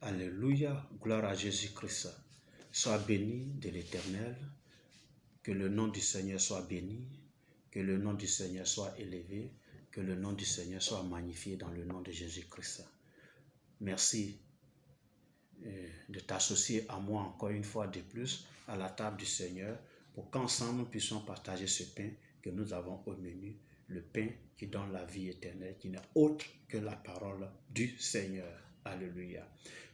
Alléluia, gloire à Jésus-Christ. Sois béni de l'Éternel, que le nom du Seigneur soit béni, que le nom du Seigneur soit élevé, que le nom du Seigneur soit magnifié dans le nom de Jésus-Christ. Merci de t'associer à moi encore une fois de plus à la table du Seigneur pour qu'ensemble nous puissions partager ce pain que nous avons au menu, le pain qui donne la vie éternelle, qui n'est autre que la parole du Seigneur. Alléluia.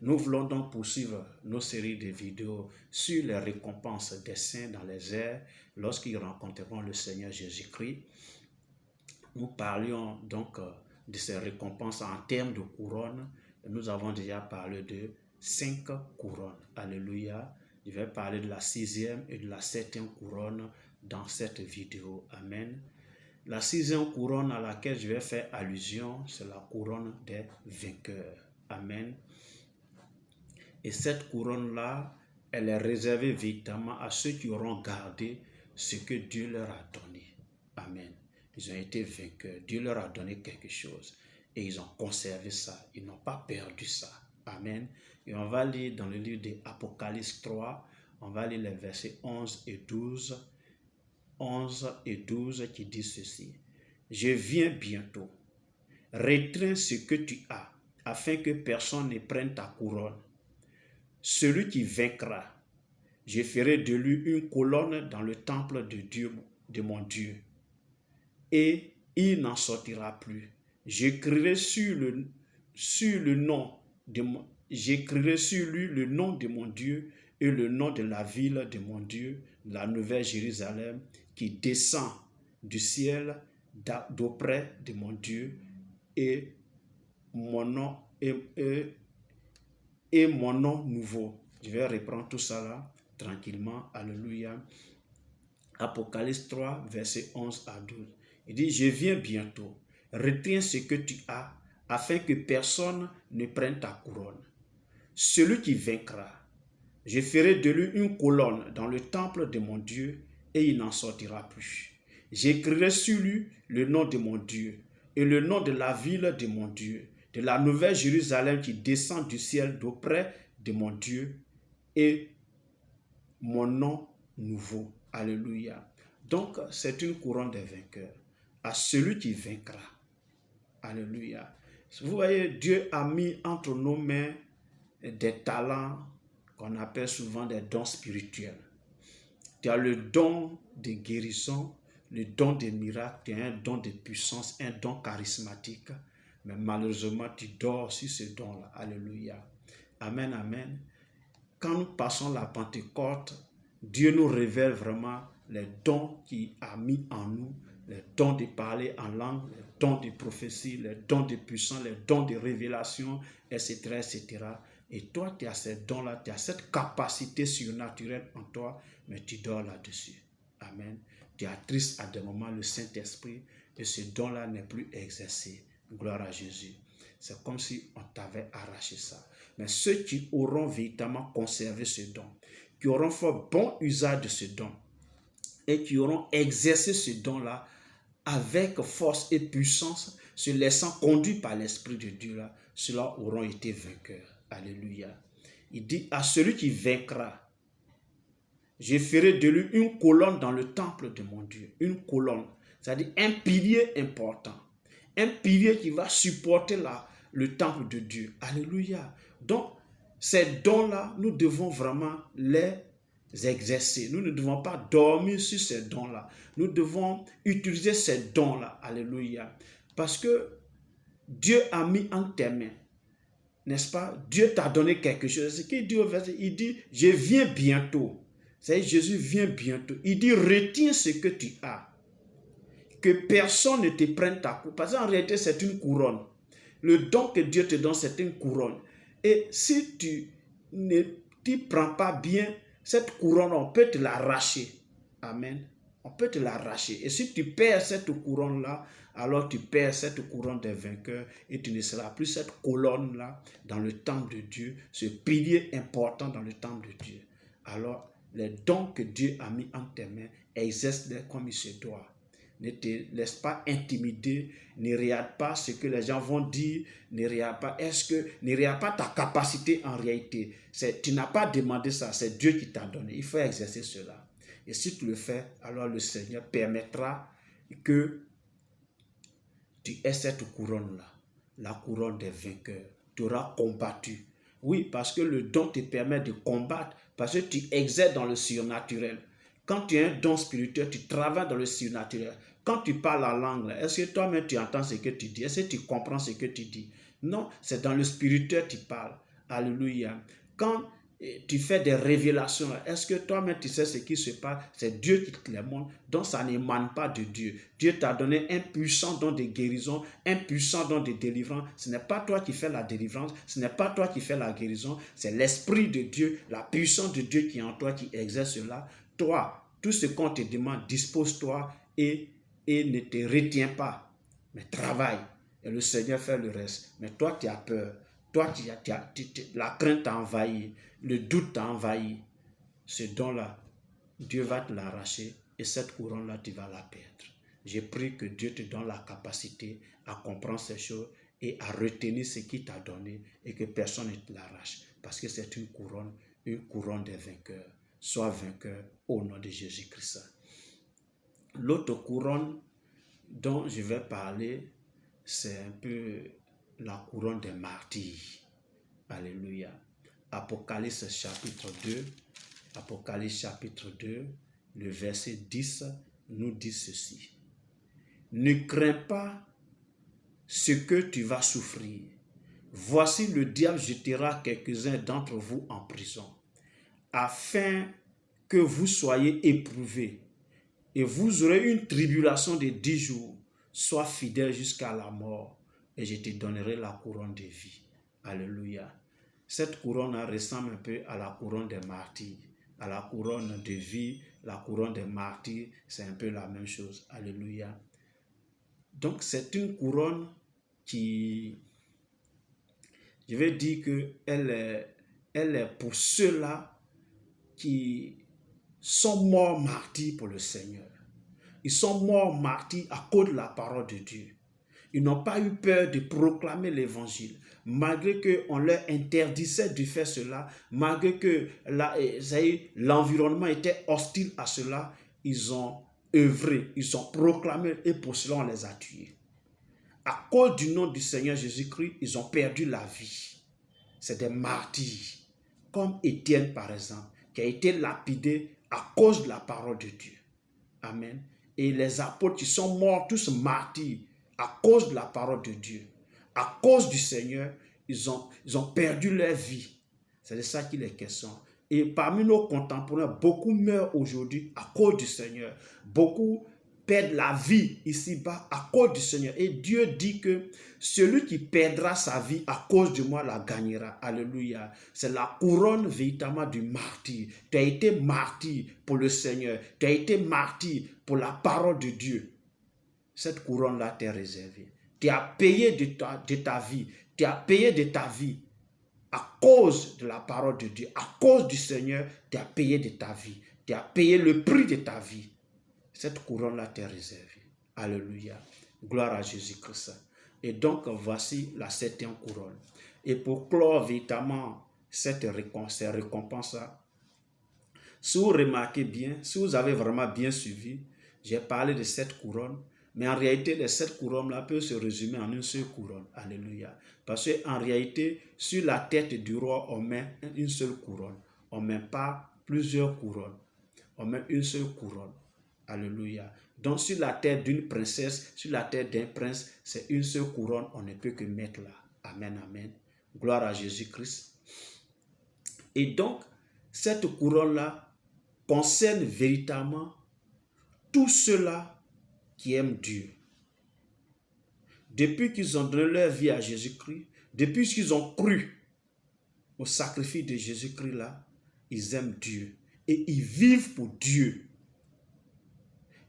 Nous voulons donc poursuivre nos séries de vidéos sur les récompenses des saints dans les airs lorsqu'ils rencontreront le Seigneur Jésus-Christ. Nous parlions donc de ces récompenses en termes de couronnes. Nous avons déjà parlé de 5 couronnes. Alléluia. Je vais parler de la 6e et de la 7e couronne dans cette vidéo. Amen. La 6e couronne à laquelle je vais faire allusion, c'est la couronne des vainqueurs. Amen. Et cette couronne-là, elle est réservée véritablement à ceux qui auront gardé ce que Dieu leur a donné. Amen. Ils ont été vainqueurs. Dieu leur a donné quelque chose. Et ils ont conservé ça. Ils n'ont pas perdu ça. Amen. Et on va lire dans le livre d'Apocalypse 3, on va lire les versets 11 et 12. 11 et 12 qui disent ceci. Je viens bientôt. Retiens ce que tu as, afin que personne ne prenne ta couronne. Celui qui vaincra, je ferai de lui une colonne dans le temple de Dieu, de mon Dieu, et il n'en sortira plus. J'écrirai sur lui le nom de mon Dieu et le nom de la ville de mon Dieu, la nouvelle Jérusalem, qui descend du ciel d'auprès de mon Dieu, et mon nom et mon nom nouveau. Je vais reprendre tout ça là tranquillement. Alléluia. Apocalypse 3, verset 11 à 12. Il dit, je viens bientôt. Retiens ce que tu as, afin que personne ne prenne ta couronne. Celui qui vaincra, je ferai de lui une colonne dans le temple de mon Dieu, et il n'en sortira plus. J'écrirai sur lui le nom de mon Dieu, et le nom de la ville de mon Dieu, de la nouvelle Jérusalem qui descend du ciel d'auprès de mon Dieu, et mon nom nouveau. Alléluia. Donc, c'est une couronne des vainqueurs. À celui qui vaincra. Alléluia. Vous voyez, Dieu a mis entre nos mains des talents qu'on appelle souvent des dons spirituels. Tu as le don de guérison, le don des miracles, tu as un don de puissance, un don charismatique. Mais malheureusement, tu dors sur ce don-là. Alléluia. Amen, amen. Quand nous passons la Pentecôte, Dieu nous révèle vraiment les dons qu'il a mis en nous, les dons de parler en langue, les dons de prophétie, les dons de puissance, les dons de révélation, etc., etc. Et toi, tu as ces dons-là, tu as cette capacité surnaturelle en toi, mais tu dors là-dessus. Amen. Tu attristes à des moments le Saint-Esprit et ce don-là n'est plus exercé. Gloire à Jésus. C'est comme si on t'avait arraché ça. Mais ceux qui auront véritablement conservé ce don, qui auront fait bon usage de ce don et qui auront exercé ce don-là avec force et puissance, se laissant conduire par l'Esprit de Dieu, là, ceux-là auront été vainqueurs. Alléluia. Il dit à celui qui vaincra, je ferai de lui une colonne dans le temple de mon Dieu. Une colonne, c'est-à-dire un pilier important. Un pilier qui va supporter le temple de Dieu. Alléluia. Donc, ces dons-là, nous devons vraiment les exercer. Nous ne devons pas dormir sur ces dons-là. Nous devons utiliser ces dons-là. Alléluia. Parce que Dieu a mis en tes mains, n'est-ce pas? Dieu t'a donné quelque chose. Ce qu'il dit au verset, il dit, je viens bientôt. C'est-à-dire, Jésus vient bientôt. Il dit, retiens ce que tu as. Que personne ne te prenne ta couronne. Parce qu'en réalité, c'est une couronne. Le don que Dieu te donne, c'est une couronne. Et si tu ne t'y prends pas bien, cette couronne, on peut te l'arracher. Amen. On peut te l'arracher. Et si tu perds cette couronne-là, alors tu perds cette couronne des vainqueurs et tu ne seras plus cette colonne-là dans le temple de Dieu, ce pilier important dans le temple de Dieu. Alors, les dons que Dieu a mis en tes mains, exerce-les comme il se doit. Ne te laisse pas intimider, ne regarde pas ce que les gens vont dire, ne regarde pas ta capacité en réalité. Tu n'as pas demandé ça, c'est Dieu qui t'a donné. Il faut exercer cela. Et si tu le fais, alors le Seigneur permettra que tu aies cette couronne-là, la couronne des vainqueurs. Tu auras combattu. Oui, parce que le don te permet de combattre, parce que tu exerces dans le surnaturel. Quand tu as un don spirituel, tu travailles dans le surnaturel. Quand tu parles la langue, est-ce que toi-même tu entends ce que tu dis? Est-ce que tu comprends ce que tu dis? Non, c'est dans le spirituel que tu parles. Alléluia. Quand tu fais des révélations, est-ce que toi-même tu sais ce qui se passe? C'est Dieu qui te le montre, donc ça n'émane pas de Dieu. Dieu t'a donné un puissant don de guérison, un puissant don de délivrance. Ce n'est pas toi qui fais la délivrance, ce n'est pas toi qui fais la guérison, c'est l'Esprit de Dieu, la puissance de Dieu qui est en toi, qui exerce cela. Toi, tout ce qu'on te demande, dispose-toi et ne te retiens pas, mais travaille. Et le Seigneur fait le reste. Mais toi, tu as peur. Toi, la crainte t'a envahi, le doute t'a envahi. Ce don-là, Dieu va te l'arracher et cette couronne-là, tu vas la perdre. J'ai prié que Dieu te donne la capacité à comprendre ces choses et à retenir ce qu'il t'a donné et que personne ne te l'arrache. Parce que c'est une couronne des vainqueurs. Sois vainqueur au nom de Jésus-Christ. L'autre couronne dont je vais parler, c'est un peu la couronne des martyrs. Alléluia. Apocalypse chapitre 2, Apocalypse chapitre 2, le verset 10 nous dit ceci. Ne crains pas ce que tu vas souffrir. Voici le diable jettera quelques-uns d'entre vous en prison, afin que vous soyez éprouvés. Et vous aurez une tribulation de 10 jours. Sois fidèle jusqu'à la mort, et je te donnerai la couronne de vie. Alléluia. Cette couronne ressemble un peu à la couronne des martyrs. À la couronne de vie, la couronne des martyrs, c'est un peu la même chose. Alléluia. Donc c'est une couronne qui, je vais dire qu'elle est pour ceux-là qui sont morts martyrs pour le Seigneur. Ils sont morts martyrs à cause de la parole de Dieu. Ils n'ont pas eu peur de proclamer l'évangile, malgré qu'on leur interdisait de faire cela, malgré que l'environnement était hostile à cela. Ils ont œuvré, ils ont proclamé et pour cela on les a tués. À cause du nom du Seigneur Jésus-Christ, ils ont perdu la vie. C'est des martyrs, comme Étienne par exemple, qui a été lapidé à cause de la parole de Dieu. Amen. Et les apôtres qui sont morts tous martyrs à cause de la parole de Dieu, à cause du Seigneur, ils ont perdu leur vie. C'est de ça qu'il est question. Et parmi nos contemporains, beaucoup meurent aujourd'hui à cause du Seigneur. Beaucoup perdent la vie ici-bas à cause du Seigneur. Et Dieu dit que celui qui perdra sa vie à cause de moi la gagnera. Alléluia. C'est la couronne véritablement du martyr. Tu as été martyr pour le Seigneur. Tu as été martyr pour la parole de Dieu. Cette couronne-là t'est réservée. Tu as payé de ta vie. Tu as payé de ta vie à cause de la parole de Dieu. À cause du Seigneur, tu as payé de ta vie. Tu as payé le prix de ta vie. Cette couronne-là t'est réservée. Alléluia. Gloire à Jésus-Christ. Et donc, voici la 7e couronne. Et pour clore véritablement cette récompense-là, si vous remarquez bien, si vous avez vraiment bien suivi, j'ai parlé de 7 couronnes, mais en réalité, les 7 couronnes-là peuvent se résumer en une seule couronne. Alléluia. Parce qu'en réalité, sur la tête du roi, on met une seule couronne. On ne met pas plusieurs couronnes. On met une seule couronne. Alléluia. Donc sur la tête d'une princesse, sur la tête d'un prince, c'est une seule couronne, on ne peut que mettre là. Amen, amen. Gloire à Jésus-Christ. Et donc, cette couronne-là concerne véritablement tous ceux-là qui aiment Dieu. Depuis qu'ils ont donné leur vie à Jésus-Christ, depuis qu'ils ont cru au sacrifice de Jésus-Christ là, ils aiment Dieu et ils vivent pour Dieu.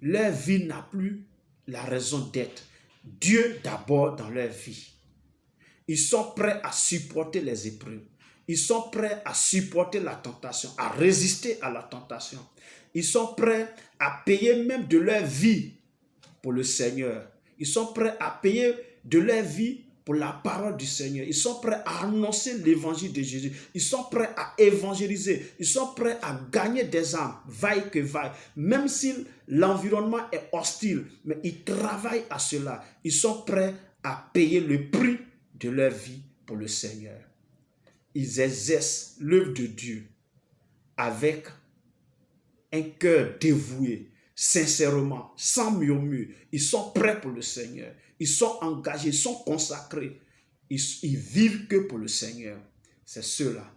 Leur vie n'a plus la raison d'être. Dieu d'abord dans leur vie. Ils sont prêts à supporter les épreuves. Ils sont prêts à supporter la tentation, à résister à la tentation. Ils sont prêts à payer même de leur vie pour le Seigneur. Ils sont prêts à payer de leur vie pour la parole du Seigneur. Ils sont prêts à annoncer l'évangile de Jésus. Ils sont prêts à évangéliser. Ils sont prêts à gagner des âmes, vaille que vaille. Même si l'environnement est hostile, mais ils travaillent à cela. Ils sont prêts à payer le prix de leur vie pour le Seigneur. Ils exercent l'œuvre de Dieu avec un cœur dévoué, sincèrement, sans murmure. Ils sont prêts pour le Seigneur. Ils sont engagés, ils sont consacrés. Ils vivent que pour le Seigneur. C'est ceux-là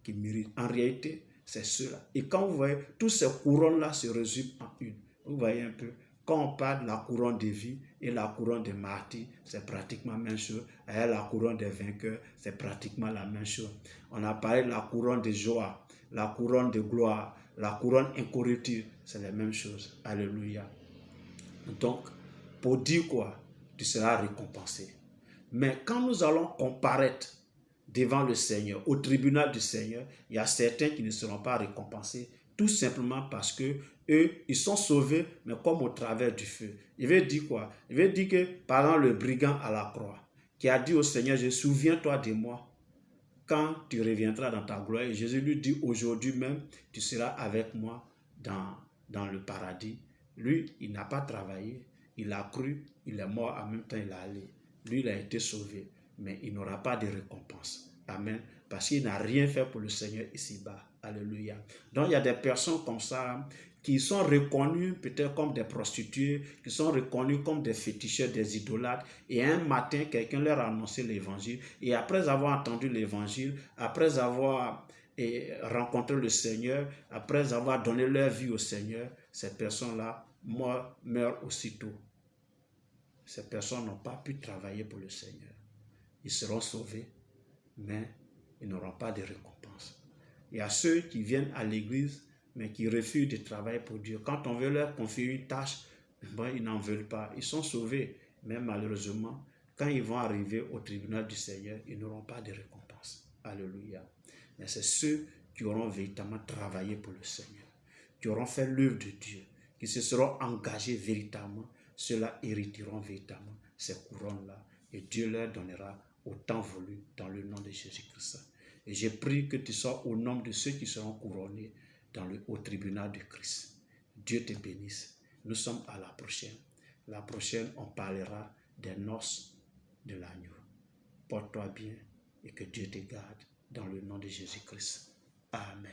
qui méritent. En réalité, c'est ceux-là. Et quand vous voyez, tous ces couronnes-là se résument en une. Vous voyez un peu, quand on parle de la couronne de vie et la couronne des martyrs, c'est pratiquement la même chose. Et la couronne des vainqueurs, c'est pratiquement la même chose. On a parlé de la couronne de joie, la couronne de gloire, la couronne incorruptible, c'est la même chose. Alléluia. Donc, pour dire quoi? Tu seras récompensé. Mais quand nous allons comparaître devant le Seigneur, au tribunal du Seigneur, il y a certains qui ne seront pas récompensés, tout simplement parce que eux, ils sont sauvés, mais comme au travers du feu. Il veut dire quoi? Il veut dire que, par exemple, le brigand à la croix, qui a dit au Seigneur, je souviens-toi de moi quand tu reviendras dans ta gloire. Et Jésus lui dit, aujourd'hui même, tu seras avec moi dans le paradis. Lui, il n'a pas travaillé, il a cru, il est mort, en même temps il est allé. Lui, il a été sauvé, mais il n'aura pas de récompense. Amen. Parce qu'il n'a rien fait pour le Seigneur ici-bas. Alléluia. Donc, il y a des personnes comme ça qui sont reconnues peut-être comme des prostituées, qui sont reconnues comme des féticheurs, des idolâtres. Et un matin, quelqu'un leur a annoncé l'évangile. Et après avoir entendu l'évangile, après avoir rencontré le Seigneur, après avoir donné leur vie au Seigneur, ces personnes-là meurent aussitôt. Ces personnes n'ont pas pu travailler pour le Seigneur. Ils seront sauvés, mais ils n'auront pas de récompense. Il y a ceux qui viennent à l'église, mais qui refusent de travailler pour Dieu. Quand on veut leur confier une tâche, ils n'en veulent pas. Ils sont sauvés, mais malheureusement, quand ils vont arriver au tribunal du Seigneur, ils n'auront pas de récompense. Alléluia. Mais c'est ceux qui auront véritablement travaillé pour le Seigneur, qui auront fait l'œuvre de Dieu, qui se seront engagés véritablement. Ceux-là hériteront véritablement ces couronnes-là. Et Dieu leur donnera au temps voulu dans le nom de Jésus-Christ. Et j'ai prié que tu sois au nombre de ceux qui seront couronnés au tribunal de Christ. Dieu te bénisse. Nous sommes à la prochaine. La prochaine, on parlera des noces de l'agneau. Porte-toi bien et que Dieu te garde dans le nom de Jésus-Christ. Amen.